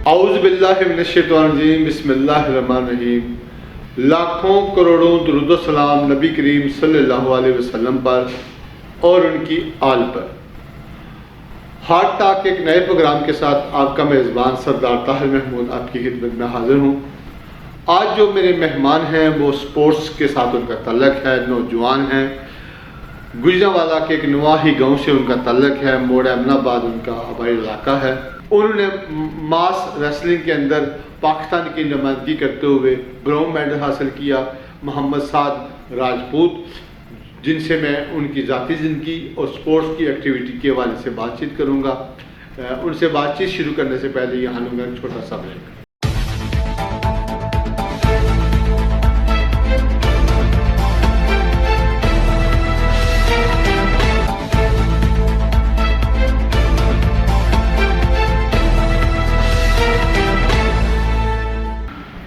اعوذ باللہ من الشیطان الرجیم، بسم اللہ الرحمن الرحیم۔ لاکھوں کروڑوں درود و سلام نبی کریم صلی اللہ علیہ وسلم پر اور ان کی آل پر۔ ہارٹ ٹاک ایک نئے پروگرام کے ساتھ آپ کا میزبان سردار طاہر محمود آپ کی خدمت میں حاضر ہوں۔ آج جو میرے مہمان ہیں وہ سپورٹس کے ساتھ ان کا تعلق ہے، نوجوان ہیں۔ گجرانوالہ کے ایک نواحی گاؤں سے ان کا تعلق ہے، موڑ امن آباد ان کا آبائی علاقہ ہے۔ انہوں نے ماس ریسلنگ کے اندر پاکستان کی نمائندگی کرتے ہوئے برونز میڈل حاصل کیا، محمد سعد راجپوت، جن سے میں ان کی ذاتی زندگی اور سپورٹس کی ایکٹیویٹی کے حوالے سے بات چیت کروں گا۔ ان سے بات چیت شروع کرنے سے پہلے یہاں لوں گا چھوٹا سا بریک۔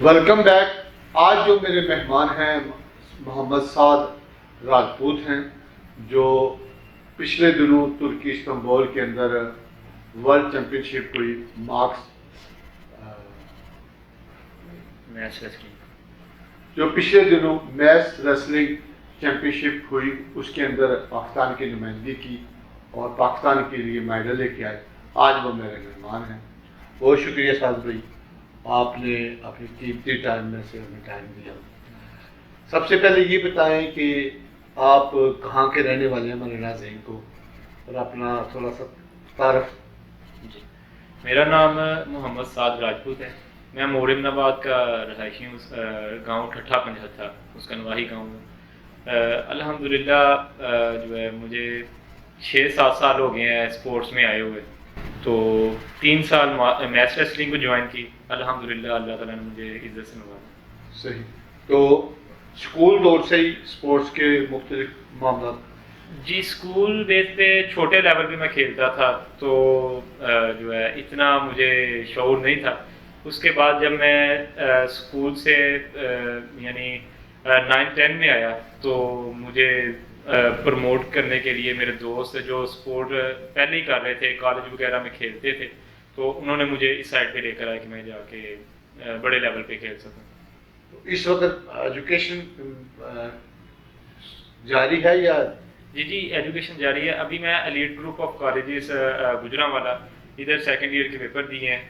Welcome back. آج جو میرے مہمان ہیں محمد سعد راجپوت ہیں، جو پچھلے دنوں ترکی استنبول کے اندر ورلڈ چیمپئن شپ ہوئی جو پچھلے دنوں میس ریسلنگ چیمپئن شپ ہوئی، اس کے اندر پاکستان کی نمائندگی کی اور پاکستان کے لیے میڈل لے کے آئے۔ آج وہ میرے مہمان ہیں۔ بہت شکریہ سعد بھائی، آپ نے اپنی قیمتی ٹائم میں سے ہمیں ٹائم دیا۔ سب سے پہلے یہ بتائیں کہ آپ کہاں کے رہنے والے ہیں ہمارے ناظرین کو، اور اپنا تھوڑا سا تعارف۔ جی، میرا نام محمد سعد راجپوت ہے۔ میں موڑ امن آباد کا رہائشی ہوں، گاؤں ٹھٹھا پنجھتھا، اس کا نواحی گاؤں ہے۔ الحمدللہ جو ہے مجھے 6-7 سال ہو گئے ہیں اسپورٹس میں آئے ہوئے۔ تو 3 سال میس ریسلنگ کو جوائن کی، الحمدللہ اللہ تعالیٰ نے مجھے عزت سے نوازا۔ صحیح۔ تو اسکول دور سے ہی اسپورٹس کے مختلف معاملات؟ جی، اسکول بیس پہ چھوٹے لیول پہ میں کھیلتا تھا، تو جو ہے اتنا مجھے شعور نہیں تھا۔ اس کے بعد جب میں اسکول سے یعنی 9-10 میں آیا تو مجھے پروموٹ کرنے کے لیے میرے دوست جو سپورٹ پہلے ہی کر رہے تھے، کالج وغیرہ میں کھیلتے تھے، تو انہوں نے مجھے اس سائڈ پہ لے کر آئے کہ میں جا کے بڑے لیول پہ کھیل سکوں۔ اس وقت ایجوکیشن جاری ہے یا؟ جی، ایجوکیشن جاری ہے۔ ابھی میں elite group of colleges Gujranwala ادھر 2nd ایئر کے پیپر دیے ہیں۔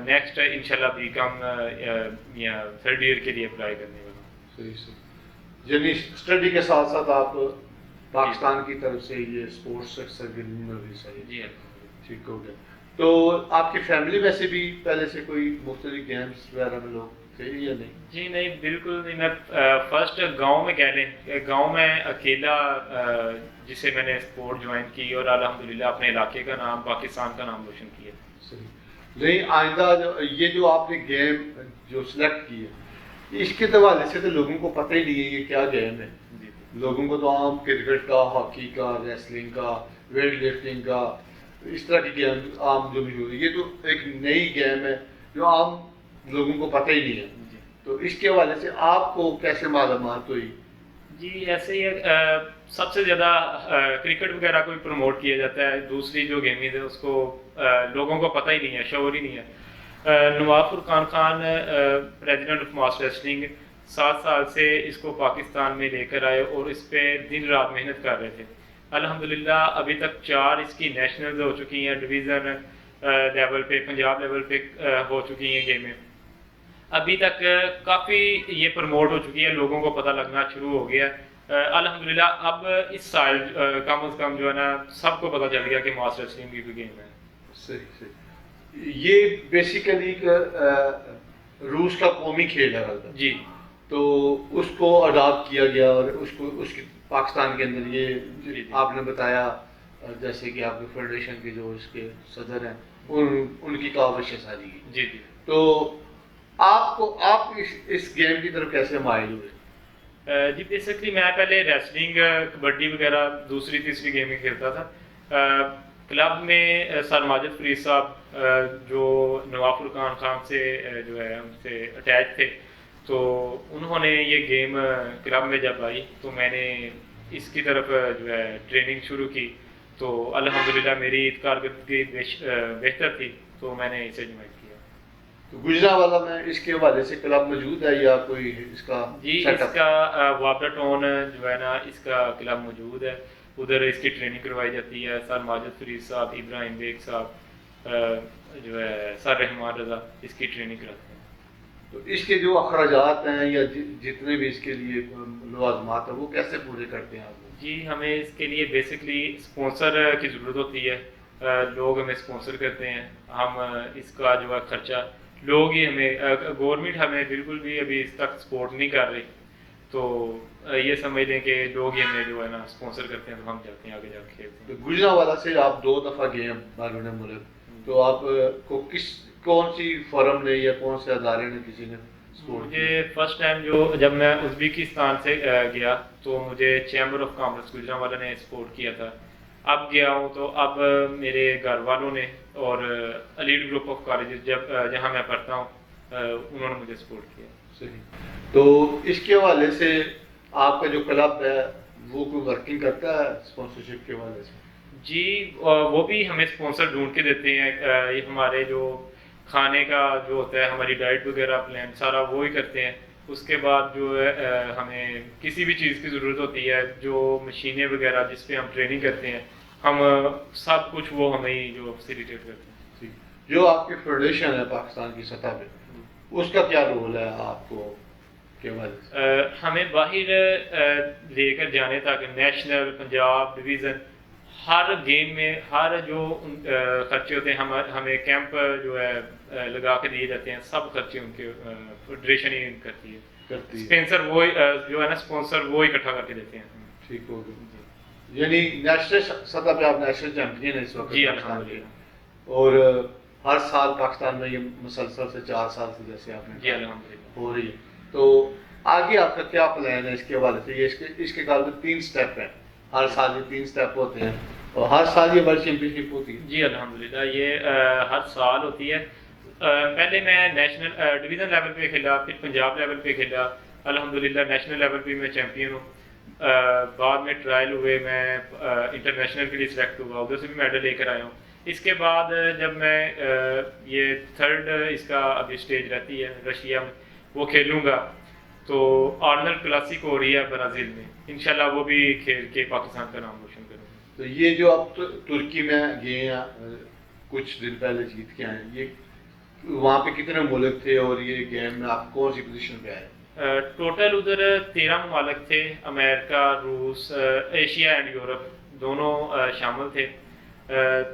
نیکسٹ انشاءاللہ بی کام یا 3rd ایئر کے لیے اپلائی کرنے والا ہوں۔ صحیح۔ یعنی اسٹڈی کے ساتھ ساتھ آپ پاکستان کی طرف سے یہ اسپورٹس سرگرمی میں بھی صحیح؟ جی، ٹھیک ہو گیا۔ تو آپ کی فیملی میں سے بھی پہلے سے کوئی مختلف گیمز وغیرہ میں لوگ تھے یا نہیں؟ جی نہیں، بالکل نہیں۔ میں فرسٹ گاؤں میں کہہ لیں، گاؤں میں اکیلا جسے میں نے اسپورٹ جوائن کی اور الحمدللہ اپنے علاقے کا نام، پاکستان کا نام روشن کیا۔ صحیح۔ نہیں، آئندہ یہ جو آپ نے گیم جو سلیکٹ کی ہے، اس کے حوالے سے تو لوگوں کو پتہ ہی نہیں ہے یہ کیا گیم ہے۔ جی، لوگوں کو تو عام کرکٹ کا، ہاکی کا، ریسلنگ کا، ویٹ لفٹنگ کا، اس طرح کی گیم عام جو بھی ہوئی، یہ تو ایک نئی گیم ہے جو عام لوگوں کو پتہ ہی نہیں ہے۔ جی، تو اس کے حوالے سے آپ کو کیسے معلومات ہوئی؟ جی ایسے ہی سب سے زیادہ کرکٹ وغیرہ کو بھی پروموٹ کیا جاتا ہے، دوسری جو گیمز ہے اس کو لوگوں کو پتہ ہی نہیں ہے، شعور ہی نہیں ہے۔ Nawaz Furqan Khan president of mass wrestling 7 سال سے اس کو پاکستان میں لے کر آئے اور اس پہ دن رات محنت کر رہے تھے۔ الحمدللہ ابھی تک 4 اس کی نیشنلز ہو چکی ہیں، ڈویژن لیول پہ، پنجاب لیول پہ ہو چکی ہیں گیمیں۔ ابھی تک کافی یہ پروموٹ ہو چکی ہے، لوگوں کو پتہ لگنا شروع ہو گیا ہے۔ الحمدللہ اب اس سال کم از کم جو ہے نا سب کو پتہ چل گیا کہ ماس ریسلنگ کی کوئی گیم ہے۔ صحیح صحیح۔ یہ بیسیکلی روس کا قومی کھیل ہے۔ جی، تو اس کو اڈاپٹ کیا گیا اور اس کی پاکستان کے اندر یہ آپ نے بتایا، جیسے کہ آپ کے فیڈریشن کے جو اس کے صدر ہیں ان کی کاوش ہے ساری۔ جی، جی۔ تو آپ اس گیم کی طرف کیسے مائل ہوئے؟ جی بیسکلی میں پہلے ریسلنگ، کبڈی وغیرہ دوسری تیسری گیمیں کھیلتا تھا۔ کلب میں سر ماجد فرید صاحب جو نواز فرقان خان سے جو ہے ان سے اٹیچ تھے، تو انہوں نے یہ گیم کلب میں جب آئی تو میں نے اس کی طرف جو ہے ٹریننگ شروع کی، تو الحمدللہ میری کارکردگی بہتر تھی تو میں نے اسے جوائن کیا۔ تو گجرانوالہ میں اس کے حوالے سے کلب موجود ہے یا کوئی اس کا جی سیٹ اس اپ؟ کا وابڈا ٹون جو ہے نا اس کا کلب موجود ہے، ادھر اس کی ٹریننگ کروائی جاتی ہے. سر ماجد فرید صاحب، ابراہیم بیگ صاحب، جو ہے سر رحمان رضا اس کی ٹریننگ کراتے ہیں. تو اس کے جو اخراجات ہیں یا جتنے بھی اس کے لیے لوازمات ہیں وہ کیسے پورے کرتے ہیں آپ؟ جی ہمیں اس کے لیے بیسکلی اسپانسر کی ضرورت ہوتی ہے. لوگ ہمیں اسپانسر کرتے ہیں. ہم اس کا جو ہے خرچہ لوگ ہی ہمیں، گورنمنٹ ہمیں بالکل بھی ابھی اس تک سپورٹ نہیں کر رہی، تو یہ سمجھ لیں کہ لوگ ہی ہمیں جو ہے نا اسپانسر کرتے ہیں، تو ہم جاتے ہیں آگے جا کے کھیلتے ہیں. تو گجرانوالہ سے آپ 2 دفعہ گئے ہیں بیرون ملک، تو آپ کو کون سی فرم نے یا کون سے ادارے نے کسی نے سپورٹ مجھے فرسٹ ٹائم جب میں ازبیکستان سے گیا تو مجھے چیمبر آف کامرس گجرانوالہ نے سپورٹ کیا تھا. اب گیا ہوں تو اب میرے گھر والوں نے اور ایلیٹ گروپ آف کالجز جہاں میں پڑھتا ہوں انہوں نے مجھے سپورٹ کیا. صحیح. تو اس کے حوالے سے آپ کا جو کلب ہے وہ کوئی ورکنگ کرتا ہے اسپانسرشپ کے حوالے سے؟ جی وہ بھی ہمیں اسپانسر ڈھونڈ کے دیتے ہیں. یہ ہمارے جو کھانے کا جو ہوتا ہے، ہماری ڈائٹ وغیرہ پلان سارا وہی کرتے ہیں. اس کے بعد جو ہے ہمیں کسی بھی چیز کی ضرورت ہوتی ہے، جو مشینیں وغیرہ جس پہ ہم ٹریننگ کرتے ہیں، ہم سب کچھ وہ ہمیں ہی جو فیسیلیٹیٹ کرتے ہیں. جو آپ کی فیڈریشن ہے پاکستان کی سطح پہ، اس کا کیا رول ہے آپ کو کے حوالے سے؟ ہمیں باہر لے کر جانے تک نیشنل، پنجاب، ڈویژن، ہر گیم میں ہر جو خرچے ہوتے ہیں ہمیں کیمپ جو ہے لگا کے دیے جاتے ہیں. سب خرچے ان کے فیڈریشن ہی کرتی ہے. اسپانسر وہی جو ہے نا اسپانسر وہ اکٹھا کر کے دیتے ہیں. ٹھیک ہو گیا. یعنی نیشنل سطح پہ آپ نیشنل چیمپئن ہیں اس وقت؟ جی الحمدللہ. اور ہر سال پاکستان میں یہ مسلسل سے 4 سال سے جیسے آپ نے جی الحمدللہ ہو رہی ہے. تو آگے آپ کا کیا پلان ہے اس کے حوالے سے؟ یہ اس کے کال میں 3 سٹیپ ہیں، ہر سال یہ 3 سٹیپ ہوتے ہیں اور ہر سال یہ ورلڈ چیمپئن شپ ہوتی ہے. جی الحمدللہ یہ ہر سال ہوتی ہے. پہلے میں نیشنل ڈویژن لیول پہ کھیلا، پھر پنجاب لیول پہ کھیلا. الحمدللہ نیشنل لیول پہ میں چیمپئن ہوں. بعد میں ٹرائل ہوئے، میں انٹرنیشنل کے لیے سلیکٹ ہوا، ادھر سے بھی میڈل لے کر آیا ہوں. اس کے بعد جب میں یہ 3rd اس کا ابھی اسٹیج رہتی ہے رشیا میں، وہ کھیلوں گا. تو آرنلڈ کلاسک ہو رہی ہے برازیل میں، انشاءاللہ وہ بھی کھیل کے پاکستان کا نام روشن کروں گا. تو یہ جو آپ ترکی میں گئے ہیں کچھ دن پہلے جیت کے آئے ہیں، یہ وہاں پہ کتنے ملک تھے اور یہ گیم میں آپ کون سی پوزیشن پہ آئے؟ ٹوٹل ادھر 13 ممالک تھے، امریکہ، روس، ایشیا اینڈ یورپ دونوں شامل تھے.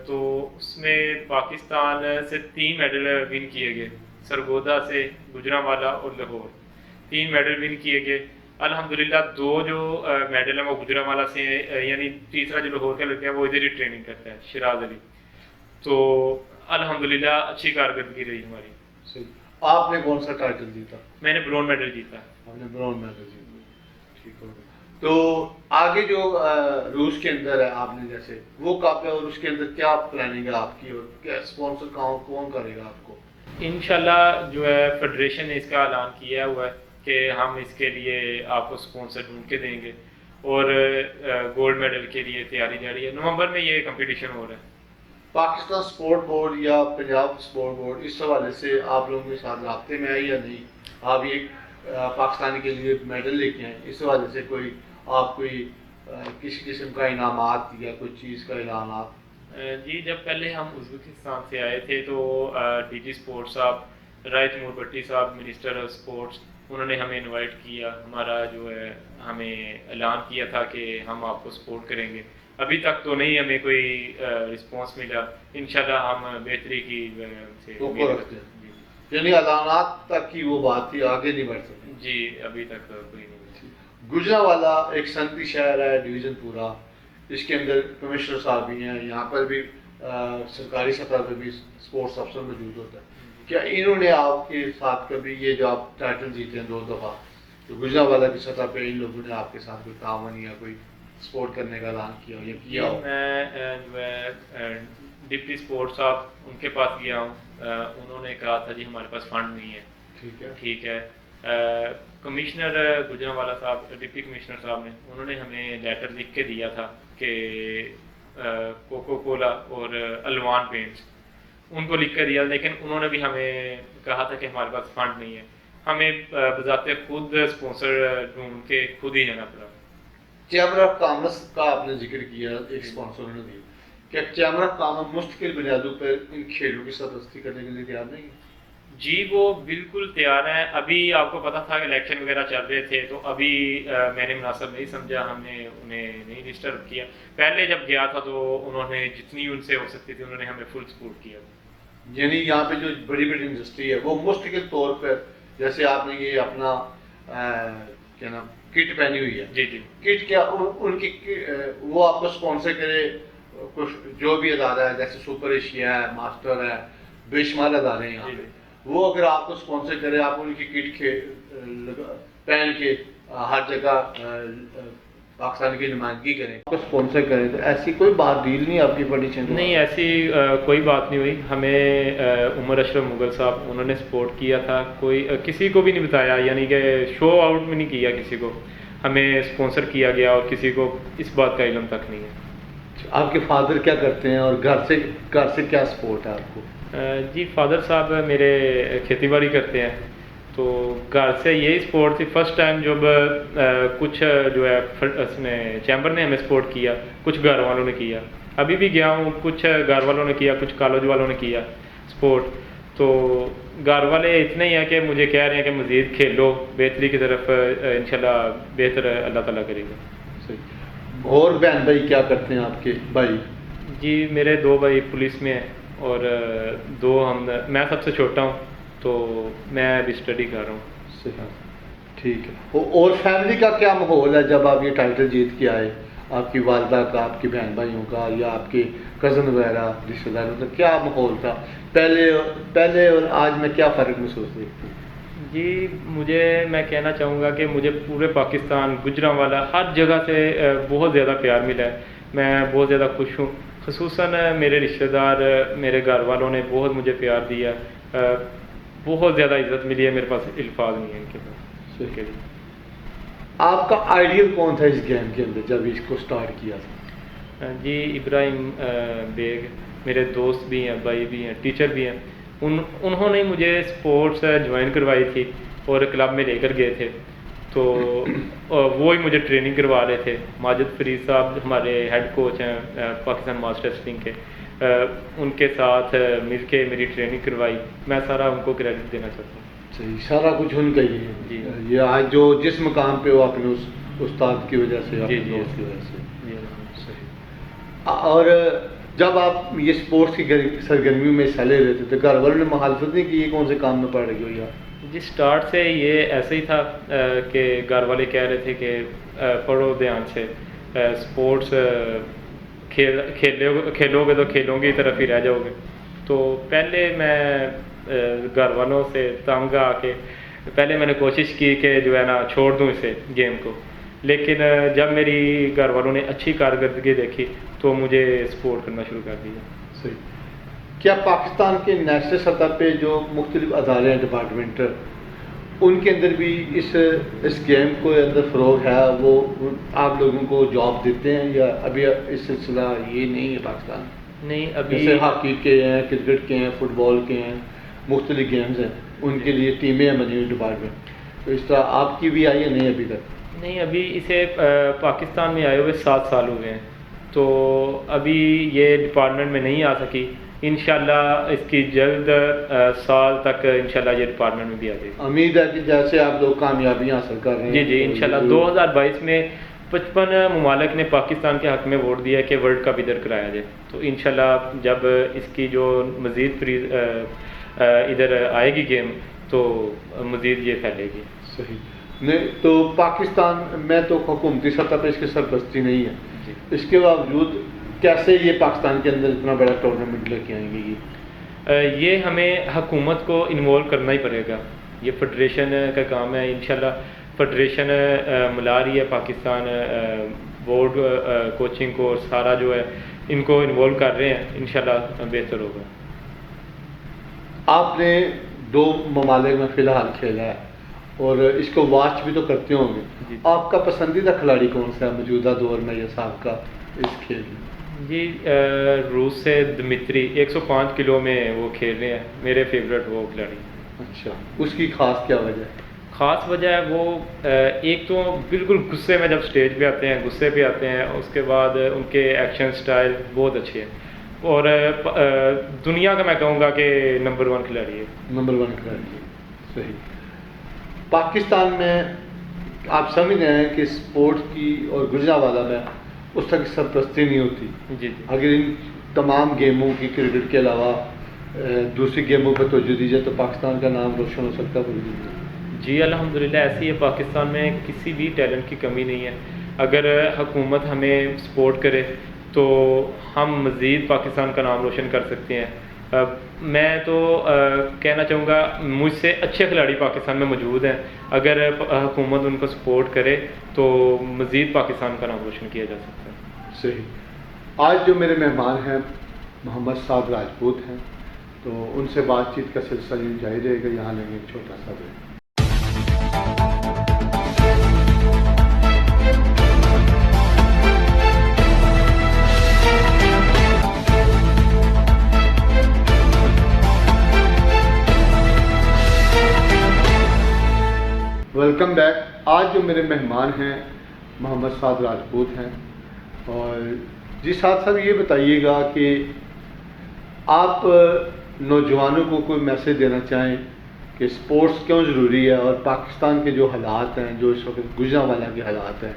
تو اس میں پاکستان سے 3 میڈل ون کیے گئے، سرگودا سے، گجرانوالہ اور لاہور. 3 میڈل ون کیے گئے. الحمدللہ 2 جو میڈل ہیں وہ گجرانوالہ سے ہیں، یعنی تیسرا جو لاہور کا لڑکا ہے وہ ادھر ہی ٹریننگ کرتا ہے، شراز علی. تو الحمدللہ اچھی کارکردگی رہی ہماری. آپ نے کون سا ٹائٹل جیتا؟ میں نے برون میڈل جیتا. آپ نے برون میڈل جیتا. ٹھیک ہو گیا. تو آگے جو روس کے اندر ہے آپ نے جیسے وہ کپ ہے اور اس کے اندر کیا پلاننگ ہے آپ کی اور کیا اسپانسر کون کرے گا آپ کو؟ انشاءاللہ جو ہے فیڈریشن نے اس کا اعلان کیا ہوا ہے کہ ہم اس کے لیے آپ کو اسپانسر ڈھونڈ کے دیں گے اور گولڈ میڈل کے لیے تیاری جاری ہے. نومبر میں یہ کمپٹیشن ہو رہا ہے. پاکستان سپورٹ بورڈ یا پنجاب سپورٹ بورڈ اس حوالے سے آپ لوگوں کے ساتھ رابطے میں ہے یا نہیں؟ آپ ایک پاکستان کے لیے میڈل لے کے ہیں، اس حوالے سے کوئی کسی قسم کا انعامات یا کوئی چیز کا اعلانات؟ جی جب پہلے ہم ازبکستان سے آئے تھے تو ڈی جی اسپورٹ صاحب، رائے تیمور بھٹی صاحب، منسٹر آف اسپورٹس، انہوں نے ہمیں انوائٹ کیا. ہمارا جو ہے ہمیں اعلان کیا تھا کہ ہم آپ کو سپورٹ کریں گے. ابھی تک تو نہیں ہمیں کوئی رسپانس ملا. انشاءاللہ ہم بہتری کی سے امید رکھتے ہیں. یعنی اعلانات تک کی وہ بات تھی، آگے نہیں بڑھ سکتی؟ جی ابھی تک کوئی نہیں. گجرانوالہ ایک صنعتی شہر ہے، ڈویژن پورا، اس کے اندر کمشنر صاحب بھی ہیں، یہاں پر بھی سرکاری سطح پہ بھی اسپورٹس افسر موجود ہوتا ہے. کیا انہوں نے آپ کے ساتھ کبھی یہ جو آپ ٹائٹل جیتے ہیں 2 دفعہ، تو گجرانوالہ کی سطح پہ ان لوگوں نے آپ کے ساتھ کوئی تعاون یا کوئی سپورٹ کرنے کا اعلان کیا ہو یا کیا ہو؟ میں جو ہے ڈپٹی اسپورٹ صاحب ان کے پاس گیا ہوں. انہوں نے کہا تھا جی ہمارے پاس فنڈ نہیں ہے. ٹھیک ہے. کمشنر گجرانوالہ صاحب، ڈپٹی کمشنر صاحب نے انہوں نے ہمیں لیٹر لکھ کے دیا تھا کہ کوکو کولا اور الوان پینٹس ان کو لکھ کے دیا، لیکن انہوں نے بھی ہمیں کہا تھا کہ ہمارے پاس فنڈ نہیں ہے، ہمیں بذات خود اسپانسر ڈھونڈ کے خود ہی جانا پڑا۔ چیمبر آف کامرس کا آپ نے ذکر کیا، ایک اسپانسر نے دیا، کیا چیمبر آف کامرس مستقل بنیادوں پر ان کھیلوں کی سرپرستی کرنے کے لیے تیار نہیں ہے؟ جی وہ بالکل تیار ہیں۔ ابھی آپ کو پتا تھا کہ الیکشن وغیرہ چل رہے تھے، تو ابھی میں نے مناسب نہیں سمجھا، ہم نے انہیں نہیں ڈسٹرب کیا۔ پہلے جب گیا تھا تو انہوں نے جتنی ان سے ہو سکتی تھی انہوں نے ہمیں فل سپورٹ کیا۔ یعنی یہاں پہ جو بڑی بڑی انڈسٹری ہے وہ مستقل طور پر، جیسے آپ نے یہ اپنا کیا نام کٹ پہنی ہوئی ہے، جی جی کٹ کیا ان کی وہ آپ کو اسپانسر کرے کچھ جو بھی ادارہ ہے، جیسے سپر ایشیا ہے، ماسٹر ہے، بے شمار ادارے ہیں یہاں پہ، وہ اگر آپ کو اسپانسر کرے، آپ ان کی کٹ پہن کے ہر جگہ پاکستان کی نمائندگی کریں، آپ کو اسپانسر کریں، تو ایسی کوئی بات ڈیل نہیں آپ کی بڑی چند؟ نہیں ایسی کوئی بات نہیں ہوئی۔ ہمیں عمر اشرف مغل صاحب انہوں نے سپورٹ کیا تھا، کوئی کسی کو بھی نہیں بتایا، یعنی کہ شو آؤٹ میں نہیں کیا کسی کو، ہمیں اسپانسر کیا گیا اور کسی کو اس بات کا علم تک نہیں ہے۔ آپ کے فادر کیا کرتے ہیں اور گھر سے کیا سپورٹ ہے آپ کو؟ جی فادر صاحب میرے کھیتی باڑی کرتے ہیں، تو گھر سے یہی سپورٹ تھی۔ فرسٹ ٹائم جب کچھ جو ہے اس نے چیمبر نے ہمیں سپورٹ کیا، کچھ گھر والوں نے کیا، ابھی بھی گیا ہوں، کچھ گھر والوں نے کیا، کچھ کالج والوں نے کیا سپورٹ۔ تو گھر والے اتنے ہی ہیں کہ مجھے کہہ رہے ہیں کہ مزید کھیلو، بہتری کی طرف انشاءاللہ بہتر اللہ تعالیٰ کرے گا۔ صحیح۔ اور بہن بھائی کیا کرتے ہیں آپ کے بھائی؟ جی میرے 2 بھائی پولیس میں ہیں اور 2 میں سب سے چھوٹا ہوں، تو میں ابھی اسٹڈی کر رہا ہوں۔ صحیح، ٹھیک ہے۔ اور فیملی کا کیا ماحول ہے جب آپ یہ ٹائٹل جیت کے آئے؟ آپ کی والدہ کا، آپ کے بہن بھائیوں کا، یا آپ کے کزن وغیرہ رشتہ داروں کا کیا ماحول تھا پہلے اور آج میں کیا فرق محسوس دیکھتے ہیں؟ جی میں کہنا چاہوں گا کہ مجھے پورے پاکستان، گجرانوالا، ہر جگہ سے بہت زیادہ پیار ملا ہے، میں بہت زیادہ خوش ہوں۔ خصوصاً میرے رشتہ دار، میرے گھر والوں نے بہت مجھے پیار دیا، بہت زیادہ عزت ملی ہے، میرے پاس الفاظ نہیں ہے ان کے پاس کے لیے۔ آپ کا آئیڈیل کون تھا اس گیم کے اندر جب اس کو سٹارٹ کیا تھا؟ جی ابراہیم بیگ، میرے دوست بھی ہیں، بھائی بھی ہیں، ٹیچر بھی ہیں، انہوں نے مجھے سپورٹس جوائن کروائی تھی اور کلب میں لے کر گئے تھے، تو وہی مجھے ٹریننگ کروا رہے تھے۔ ماجد فرید صاحب ہمارے ہیڈ کوچ ہیں پاکستان ماسٹر ریسلنگ کے، ان کے ساتھ مل کے میری ٹریننگ کروائی، میں سارا ان کو کریڈٹ دینا چاہتا ہوں۔ صحیح، سارا کچھ ان کا ہی ہے جی۔ یہ آج جو جس مقام پہ وہ اپنے اس استاد کی وجہ سے، اپنے جی دوست کی وجہ سے۔ جی صحیح۔ اور جب آپ یہ اسپورٹس کی سرگرمیوں میں حصہ لے رہے تھے تو گھر والوں نے مخالفت نہیں کی یہ کون سے کام میں پڑ رہی ہو یا؟ جی سٹارٹ سے یہ ایسے ہی تھا کہ گھر والے کہہ رہے تھے کہ پڑھو دھیان سے، اسپورٹس کھیلو گے تو کھیلوں کی طرف ہی رہ جاؤ گے۔ تو پہلے میں گھر والوں سے تنگ آ کے پہلے میں نے کوشش کی کہ جو ہے نا چھوڑ دوں اسے گیم کو، لیکن جب میری گھر والوں نے اچھی کارکردگی دیکھی تو مجھے سپورٹ کرنا شروع کر دیا۔ صحیح۔ کیا پاکستان کے نیشنل سطح پہ جو مختلف ادارے ہیں ڈپارٹمنٹ، ان کے اندر بھی اس گیم کو اندر فروغ ہے، وہ آپ لوگوں کو جاب دیتے ہیں یا ابھی اس سلسلہ یہ نہیں ہے پاکستان؟ نہیں ابھی جیسے ہاکی کے ہیں، کرکٹ کے ہیں، فٹ بال کے ہیں، مختلف گیمز ہیں، ان کے لیے ٹیمیں ہیں بنی ہوئی ڈپارٹمنٹ، تو اس طرح آپ کی بھی آئی ہے نہیں ابھی تک؟ نہیں ابھی اسے پاکستان میں آئے ہوئے 7 سال ہوئے ہیں، تو ابھی یہ ڈپارٹمنٹ میں نہیں آ سکی۔ انشاءاللہ اس کی جلد سال تک انشاءاللہ یہ ڈپارٹمنٹ میں بھی آ جائے گی۔ امید ہے کہ جیسے آپ لوگ کامیابیاں حاصل کر رہے ہیں، جی انشاءاللہ 2022 میں 55 ممالک نے پاکستان کے حق میں ووٹ دیا کہ ورلڈ کپ ادھر کرایا جائے، تو انشاءاللہ جب اس کی جو مزید ادھر آئے گی گیم تو مزید یہ پھیلے گی۔ صحیح۔ نہیں تو پاکستان میں تو حکومتی سطح پہ اس کی سرپرستی نہیں ہے، جی اس کے باوجود کیسے یہ پاکستان کے اندر اتنا بڑا ٹورنامنٹ لے کے آئیں گے؟ یہ ہمیں حکومت کو انوالو کرنا ہی پڑے گا، یہ فیڈریشن کا کام ہے۔ انشاءاللہ فیڈریشن ملا رہی ہے پاکستان بورڈ، کوچنگ کورس سارا جو ہے ان کو انوالو کر رہے ہیں، انشاءاللہ بہتر ہوگا۔ آپ نے 2 ممالک میں فی الحال کھیلا ہے اور اس کو واچ بھی تو کرتے ہوں گے، جی۔ آپ کا پسندیدہ کھلاڑی کون سا ہے موجودہ دور میں یا سابقہ اس کھیل میں؟ جی روس سے دمتری 105 کلو میں وہ کھیل رہے ہیں، میرے فیوریٹ وہ کھلاڑی ہیں۔ اچھا، اس کی خاص کیا وجہ ہے؟ خاص وجہ ہے وہ ایک تو بالکل غصے میں جب اسٹیج پہ آتے ہیں غصے پہ آتے ہیں، اس کے بعد ان کے ایکشن سٹائل بہت اچھے ہیں، اور دنیا کا میں کہوں گا کہ نمبر 1 کھلاڑی ہے۔ نمبر 1 کھلاڑی ہے، صحیح۔ پاکستان میں آپ سمجھ رہے ہیں کہ اسپورٹس کی اور گجرانوالہ میں اس طرح کی سرپرستی نہیں ہوتی۔ جی جی اگر ان تمام گیموں کی کرکٹ کے علاوہ دوسری گیموں پہ توجہ دی جائے تو پاکستان کا نام روشن ہو سکتا ہے پوری دنیا میں۔ جی الحمدللہ ایسی ہے، پاکستان میں کسی بھی ٹیلنٹ کی کمی نہیں ہے، اگر حکومت ہمیں سپورٹ کرے تو ہم مزید پاکستان کا نام روشن کر سکتے ہیں۔ میں تو کہنا چاہوں گا مجھ سے اچھے کھلاڑی پاکستان میں موجود ہیں، اگر حکومت ان کو سپورٹ کرے تو مزید پاکستان کا نام روشن کیا جا سکتا ہے۔ صحیح۔ آج جو میرے مہمان ہیں محمد سعد راجپوت ہیں، تو ان سے بات چیت کا سلسلہ یوں جاری رہے گا۔ یہاں لیں گے ایک چھوٹا سا بریک۔ Welcome back. آج جو میرے مہمان ہیں محمد سعد راجپوت ہیں، اور جی سعد صاحب یہ بتائیے گا کہ آپ نوجوانوں کو کوئی میسج دینا چاہیں کہ سپورٹس کیوں ضروری ہے، اور پاکستان کے جو حالات ہیں، جو اس وقت گجرانوالہ کے حالات ہیں،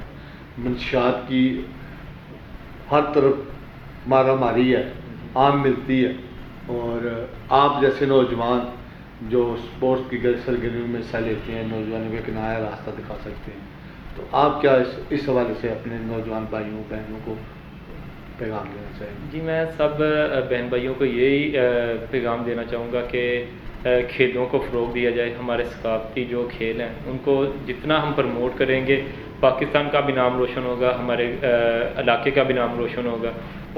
منشیات کی ہر طرف مارا ماری ہے، عام ملتی ہے، اور آپ جیسے نوجوان جو سپورٹس کی سرگرمیوں میں حصہ لیتے ہیں، نوجوانوں کو ایک نیا راستہ دکھا سکتے ہیں، تو آپ کیا اس حوالے سے اپنے نوجوان بھائیوں بہنوں کو پیغام دینا چاہیں گے؟ جی میں سب بہن بھائیوں کو یہی پیغام دینا چاہوں گا کہ کھیلوں کو فروغ دیا جائے، ہمارے ثقافتی جو کھیل ہیں ان کو جتنا ہم پروموٹ کریں گے پاکستان کا بھی نام روشن ہوگا، ہمارے علاقے کا بھی نام روشن ہوگا،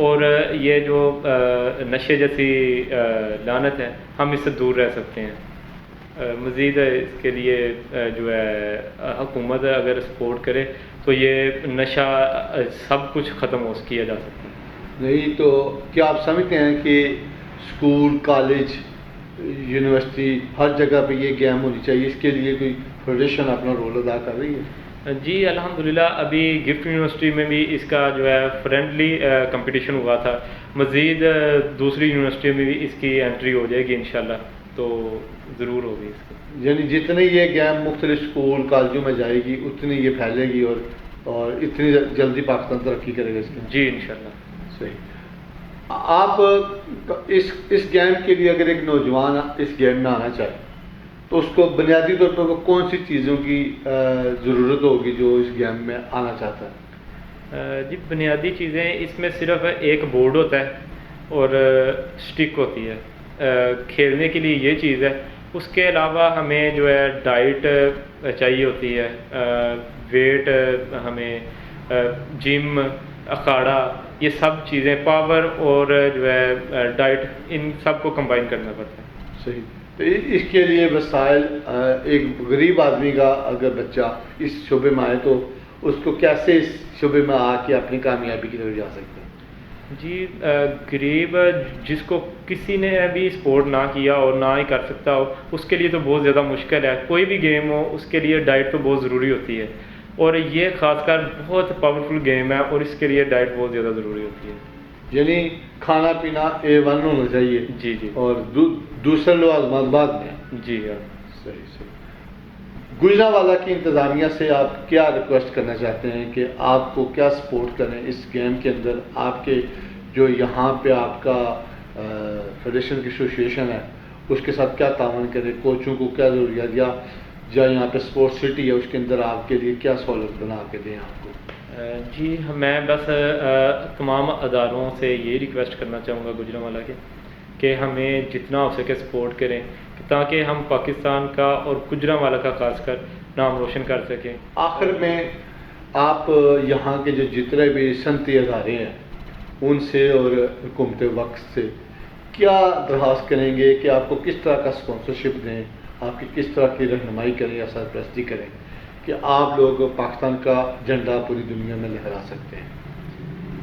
اور یہ جو نشے جیسی لعنت ہے ہم اس سے دور رہ سکتے ہیں۔ مزید اس کے لیے جو ہے حکومت اگر سپورٹ کرے تو یہ نشہ سب کچھ ختم کیا جا سکتا ہے۔ نہیں تو کیا آپ سمجھتے ہیں کہ اسکول، کالج، یونیورسٹی ہر جگہ پہ یہ گیم ہونی چاہیے؟ اس کے لیے کوئی فیڈریشن اپنا رول ادا کر رہی ہے؟ جی الحمدللہ ابھی گفٹ یونیورسٹی میں بھی اس کا جو ہے فرینڈلی کمپٹیشن ہوا تھا، مزید دوسری یونیورسٹی میں بھی اس کی انٹری ہو جائے گی انشاءاللہ، تو ضرور ہوگی اس کی۔ یعنی جتنی یہ گیم مختلف اسکول کالجوں میں جائے گی اتنی یہ پھیلے گی، اور اتنی جلدی پاکستان ترقی کرے گا اس میں۔ جی انشاءاللہ۔ صحیح۔ آپ اس گیم کے لیے اگر ایک نوجوان اس گیم میں آنا چاہے تو اس کو بنیادی طور پر کون سی چیزوں کی ضرورت ہوگی جو اس گیم میں آنا چاہتا ہے؟ جی بنیادی چیزیں اس میں صرف ایک بورڈ ہوتا ہے اور سٹک ہوتی ہے، کھیلنے کے لیے یہ چیز ہے۔ اس کے علاوہ ہمیں جو ہے ڈائٹ چاہیے ہوتی ہے، ویٹ، ہمیں جم، اکھاڑا، یہ سب چیزیں، پاور اور جو ہے ڈائٹ، ان سب کو کمبائن کرنا پڑتا ہے۔ صحیح۔ تو اس کے لیے وسائل، ایک غریب آدمی کا اگر بچہ اس شعبے میں آئے تو اس کو کیسے اس شعبے میں آ کے اپنی کامیابی کی طرف جا سکتے ہیں؟ جی غریب جس کو کسی نے بھی سپورٹ نہ کیا اور نہ ہی کر سکتا ہو، اس کے لیے تو بہت زیادہ مشکل ہے۔ کوئی بھی گیم ہو اس کے لیے ڈائٹ تو بہت ضروری ہوتی ہے، اور یہ خاص کر بہت پاورفل گیم ہے اور اس کے لیے ڈائٹ بہت زیادہ ضروری ہوتی ہے۔ یعنی کھانا پینا A1 ہونا چاہیے، جی جی، اور دوسرے لوازمات بعد میں۔ جی ہاں۔ صحیح صحیح۔ گجرانوالہ کی انتظامیہ سے آپ کیا ریکویسٹ کرنا چاہتے ہیں کہ آپ کو کیا سپورٹ کریں اس گیم کے اندر؟ آپ کے جو یہاں پہ آپ کا فیڈریشن کی ایسوسیشن ہے اس کے ساتھ کیا تعاون کرے؟ کوچوں کو کیا ضروریات، یا یہاں پہ اسپورٹس سٹی ہے اس کے اندر آپ کے لیے کیا سہولت بنا کے دیں آپ کو؟ جی میں بس تمام اداروں سے یہ ریکویسٹ کرنا چاہوں گا گجرانوالہ کے کہ ہمیں جتنا ہو سکے سپورٹ کریں تاکہ ہم پاکستان کا اور گجرانوالہ کا خاص کر نام روشن کر سکیں۔ آخر میں آپ یہاں کے جو جتنے بھی صنعتی ادارے ہیں ان سے اور حکومت وقت سے کیا درخواست کریں گے کہ آپ کو کس طرح کا اسپانسرشپ دیں، آپ کی کس طرح کی رہنمائی کریں یا سرپرستی کریں کہ آپ لوگ پاکستان کا جھنڈا پوری دنیا میں لہرا سکتے ہیں؟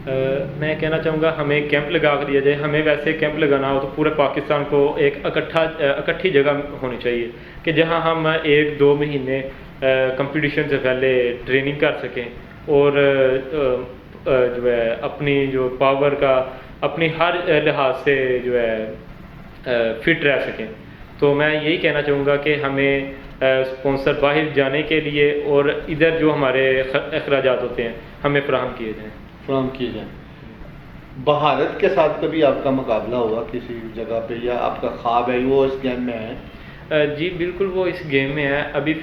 میں کہنا چاہوں گا ہمیں کیمپ لگا کر دیا جائے. ہمیں ویسے کیمپ لگانا ہو تو پورے پاکستان کو ایک اکٹھی جگہ ہونی چاہیے کہ جہاں ہم 1-2 مہینے کمپٹیشن سے پہلے ٹریننگ کر سکیں اور جو ہے اپنی جو پاور کا اپنی ہر لحاظ سے جو ہے فٹ رہ سکیں. تو میں یہی کہنا چاہوں گا کہ ہمیں اسپانسر باہر جانے کے لیے اور ادھر جو ہمارے اخراجات ہوتے ہیں ہمیں فراہم کیے جائیں. بھارت کے ساتھ کبھی آپ کا مقابلہ ہوا کسی جگہ پہ یا آپ کا خواب ہے وہ اس گیم میں ہے؟ جی بالکل وہ اس گیم میں ہے. ابھی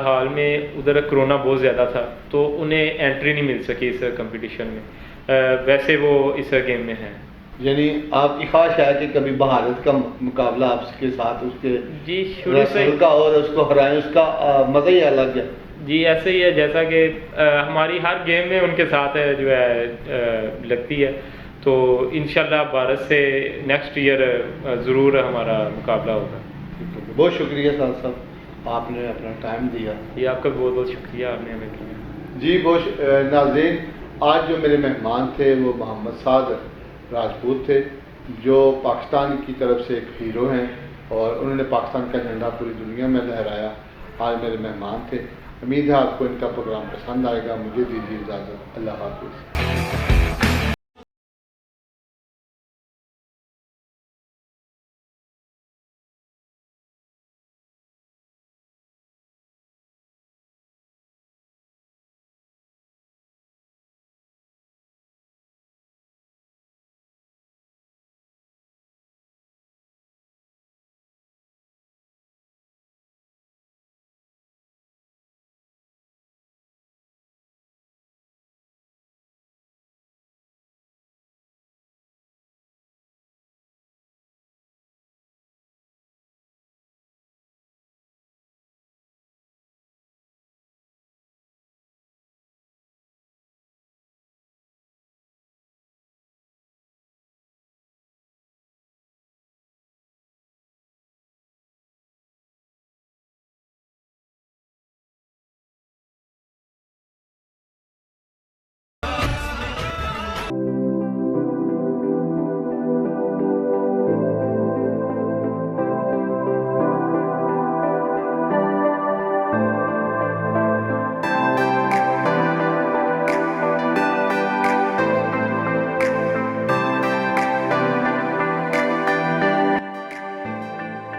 حال میں ادھر کرونا بہت زیادہ تھا تو انہیں انٹری نہیں مل سکی اس کمپٹیشن میں. ویسے وہ اس گیم میں ہیں. یعنی آپ کی خواہش ہے کہ کبھی بھارت کا مقابلہ آپ کے ساتھ اس کے جی شروع سے کا اور اس کو ہرائیں، اس کا مزہ ہی الگ ہے. جی ایسے ہی ہے جیسا کہ ہماری ہر گیم میں ان کے ساتھ جو ہے لگتی ہے. تو انشاءاللہ بھارت سے نیکسٹ ایئر ضرور ہمارا مقابلہ ہوگا. بہت شکریہ صاحب، آپ نے اپنا ٹائم دیا. یہ آپ کا بہت بہت شکریہ آپ نے ہمیں کیا. جی ناظرین، آج جو میرے مہمان تھے وہ محمد سعد راجپوت تھے جو پاکستان کی طرف سے ایک ہیرو ہیں اور انہوں نے پاکستان کا جھنڈا پوری دنیا میں لہرایا. آج میرے مہمان تھے. امید ہے آپ کو ان کا پروگرام پسند آئے گا. مجھے دیجیے اجازت. اللہ حافظ.